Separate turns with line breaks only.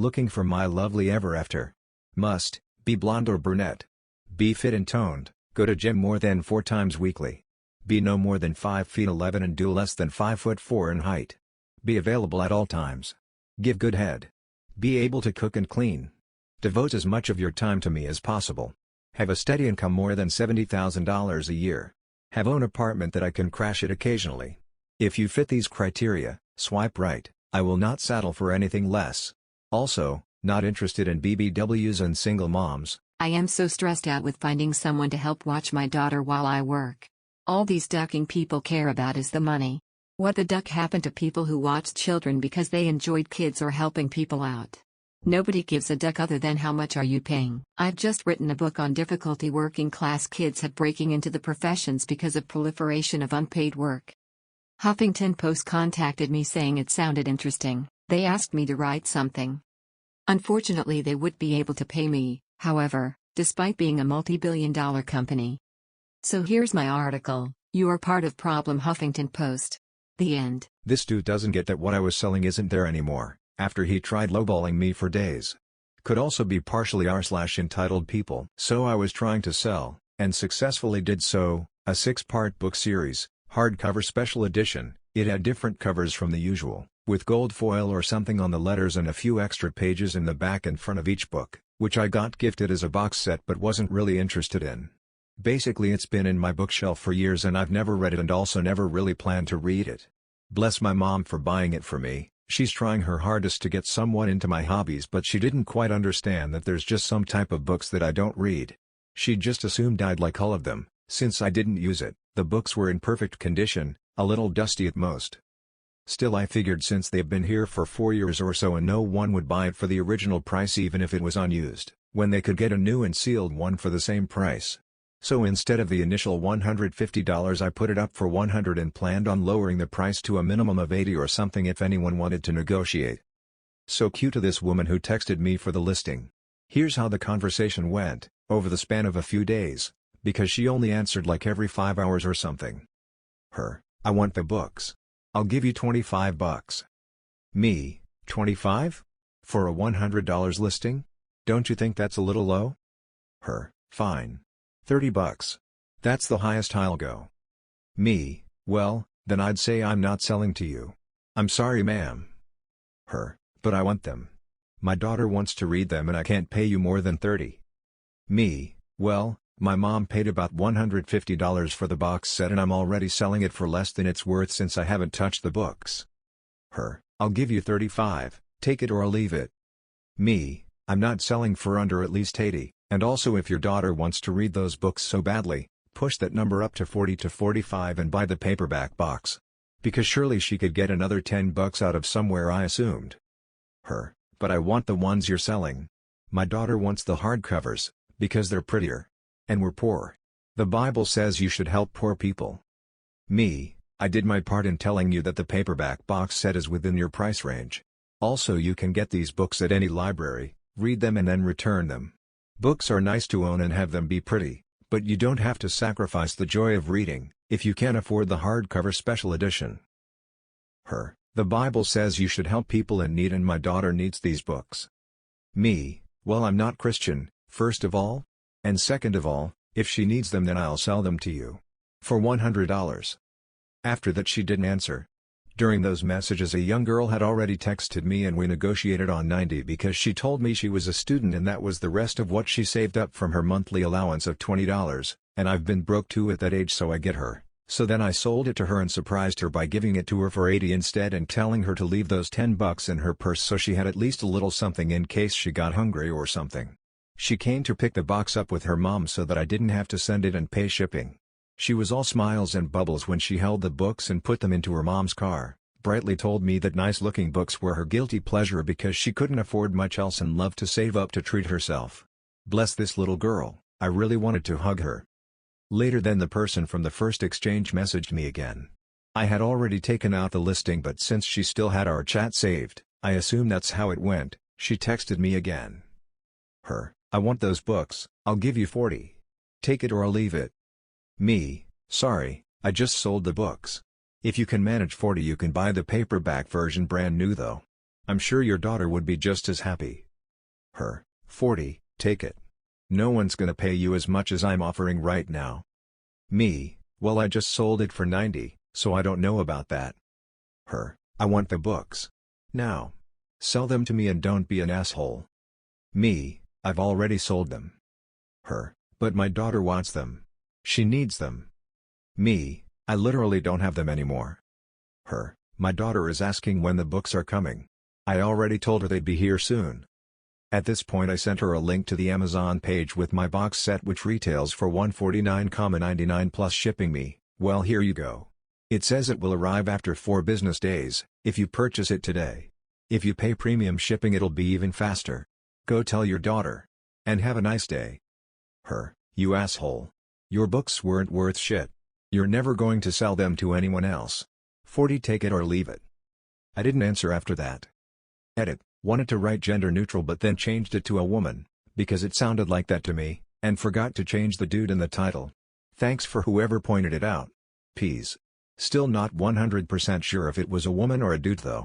Looking for my lovely ever after. Must be blonde or brunette. Be fit and toned, go to gym more than 4 times weekly. Be no more than 5 feet 11 and do less than 5 foot 4 in height. Be available at all times. Give good head. Be able to cook and clean. Devote as much of your time to me as possible. Have a steady income more than $70,000 a year. Have own apartment that I can crash it occasionally. If you fit these criteria, swipe right. I will not settle for anything less. Also, not interested in BBWs and single moms.
I am so stressed out with finding someone to help watch my daughter while I work. All these ducking people care about is the money. What the duck happened to people who watched children because they enjoyed kids or helping people out? Nobody gives a duck other than how much are you paying. I've just written a book on difficulty working class kids have breaking into the professions because of proliferation of unpaid work. Huffington Post contacted me saying it sounded interesting. They asked me to write something. Unfortunately, they would be able to pay me, however, despite being a multi-billion-dollar company. So here's my article. You are part of problem, Huffington Post. The end.
This dude doesn't get that what I was selling isn't there anymore, after he tried lowballing me for days. Could also be partially r/entitled people. So I was trying to sell, and successfully did so, a 6-part book series, hardcover special edition. It had different covers from the usual, with gold foil or something on the letters and a few extra pages in the back and front of each book, which I got gifted as a box set but wasn't really interested in. Basically, it's been in my bookshelf for years and I've never read it and also never really planned to read it. Bless my mom for buying it for me. She's trying her hardest to get someone into my hobbies, but she didn't quite understand that there's just some type of books that I don't read. She just assumed I'd like all of them, since I didn't use it. The books were in perfect condition, a little dusty at most. Still, I figured since they've been here for 4 years or so and no one would buy it for the original price even if it was unused, when they could get a new and sealed one for the same price. So instead of the initial $150 I put it up for $100 and planned on lowering the price to a minimum of $80 or something if anyone wanted to negotiate. So cue to this woman who texted me for the listing. Here's how the conversation went, over the span of a few days, because she only answered like every 5 hours or something. Her: I want the books. I'll give you $25. Me: 25? For a $100 listing? Don't you think that's a little low? Her: fine. $30. That's the highest I'll go. Me: well, then I'd say I'm not selling to you. I'm sorry, ma'am. Her: but I want them. My daughter wants to read them and I can't pay you more than $30. Me: well, my mom paid about $150 for the box set and I'm already selling it for less than it's worth since I haven't touched the books. Her: I'll give you $35, take it or I'll leave it. Me: I'm not selling for under at least $80. And also, if your daughter wants to read those books so badly, push that number up to $40 to $45 and buy the paperback box. Because surely she could get another $10 out of somewhere, I assumed. Her: but I want the ones you're selling. My daughter wants the hardcovers, because they're prettier. And we're poor. The Bible says you should help poor people. Me: I did my part in telling you that the paperback box set is within your price range. Also, you can get these books at any library, read them and then return them. Books are nice to own and have them be pretty, but you don't have to sacrifice the joy of reading, if you can't afford the hardcover special edition. Her: the Bible says you should help people in need and my daughter needs these books. Me: well, I'm not Christian, first of all. And second of all, if she needs them then I'll sell them to you. For $100. After that she didn't answer. During those messages a young girl had already texted me and we negotiated on $90 because she told me she was a student and that was the rest of what she saved up from her monthly allowance of $20, and I've been broke too at that age, so I get her. So then I sold it to her and surprised her by giving it to her for $80 instead and telling her to leave those $10 in her purse so she had at least a little something in case she got hungry or something. She came to pick the box up with her mom so that I didn't have to send it and pay shipping. She was all smiles and bubbles when she held the books and put them into her mom's car, brightly told me that nice-looking books were her guilty pleasure because she couldn't afford much else and loved to save up to treat herself. Bless this little girl, I really wanted to hug her. Later then the person from the first exchange messaged me again. I had already taken out the listing, but since she still had our chat saved, I assume that's how it went. She texted me again. Her: I want those books, I'll give you $40. Take it or I'll leave it. Me: sorry, I just sold the books. If you can manage $40 you can buy the paperback version brand new though. I'm sure your daughter would be just as happy. Her, 40, take it. No one's gonna pay you as much as I'm offering right now. Me, well I just sold it for 90, so I don't know about that. Her, I want the books. Now. Sell them to me and don't be an asshole. Me, I've already sold them. Her, but my daughter wants them. She needs them. Me, I literally don't have them anymore. Her, my daughter is asking when the books are coming. I already told her they'd be here soon. At this point I sent her a link to the Amazon page with my box set which retails for $149.99 plus shipping me. Well, here you go. It says it will arrive after 4 business days, if you purchase it today. If you pay premium shipping it'll be even faster. Go tell your daughter. And have a nice day. Her, you asshole. Your books weren't worth shit. You're never going to sell them to anyone else. 40 take it or leave it. I didn't answer after that. Edit, wanted to write gender neutral but then changed it to a woman, because it sounded like that to me, and forgot to change the dude in the title. Thanks for whoever pointed it out. Peace. Still not 100% sure if it was a woman or a dude though.